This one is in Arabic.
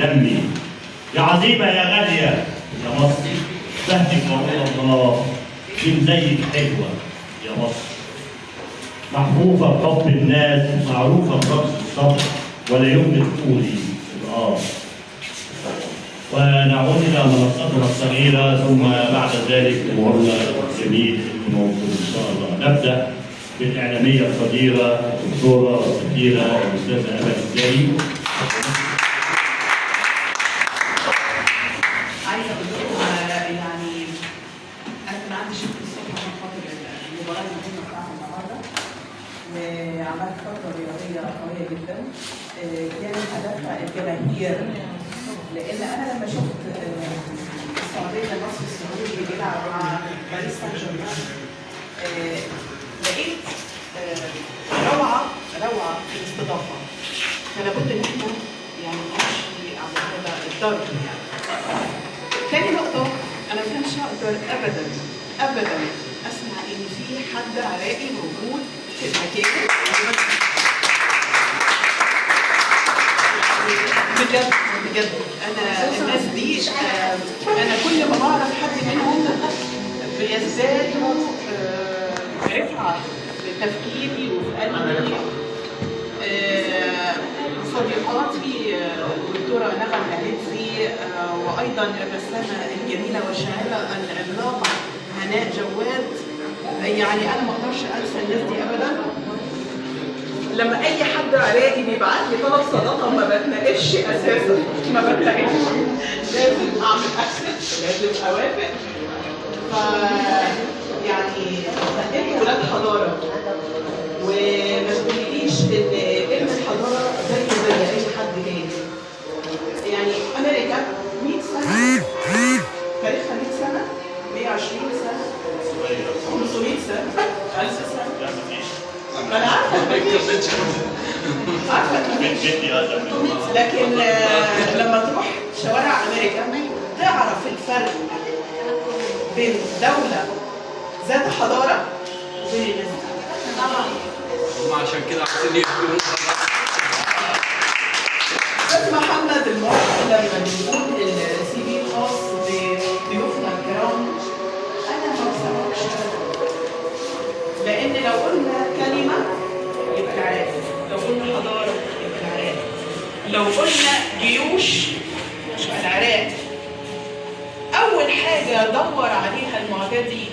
دمي. يا عظيمة يا غالية يا مصر، بهتك وأقول الله مين زيك حلوة يا مصر. محفوفة بحب الناس، معروفة برقص الصبر، ولا يمكن تقولي ونعود إلى منصتنا الصغيرة، ثم بعد ذلك جمهورنا الجميل الموجود إن شاء الله. نبدأ بالإعلامية القديرة الدكتورة الكبيرة الأستاذة أمل الزاهي. عايزة أقول لكم يعني أنا كان عندي شغل الصبح عشان خاطر المباراة المهمة بتاعت النهاردة، وعملت فترة رياضية قوية جدا. كان هدفها الجماهير، لأن أنا لما شفت السعودية المصري السعودي بيلعب مع باريس سان جيرمان لقيت روعة في الاستضافة، فلا بد إن احنا يعني نمشي على هذا الضرب يعني. تاني نقطة، أنا ما كانش أقدر أبدا أسمع إن في حد عراقي موجود في المكان. بجد أنا الناس دي أنا كل ما بعرف حد منهم بيزدادوا رفعة في تفكيري وفي قلبي. صديقاتي الدكتورة نغم العليتي، وأيضا الرسامة الجميلة والشاعرة العملاقة هناء جواد. يعني أنا ما أقدرش أنسى الناس دي أبدا. لما أي حد عراقي بيبعت لي طلب صداقة ما بتناقش أساسا، لازم أعمل أكسبت، لازم أوافق. يعني أنتوا ولاد حضارة، وما تقوليليش إن كلمة حضارة زي أي حد تاني. يعني أمريكا 100 سنة، تاريخها 100 سنة، 120 سنة، 500 سنة، 1000 سنة. أنا عارفة لكن لما تروح شوارع أمريكا تعرف الفرق بين دولة ذات حضارة وبين الناس دي. عشان كده عايزين يقولوا أستاذ محمد المعطي لما بيقول السي في الخاص بضيوفنا الكرام، أنا ما بسمعش، لأن لو قلنا كلمة يبقى العراق، لو قلنا حضارة يبقى العراق، لو قلنا جيوش يبقى العراق. أول حاجة دور عليها المعتدي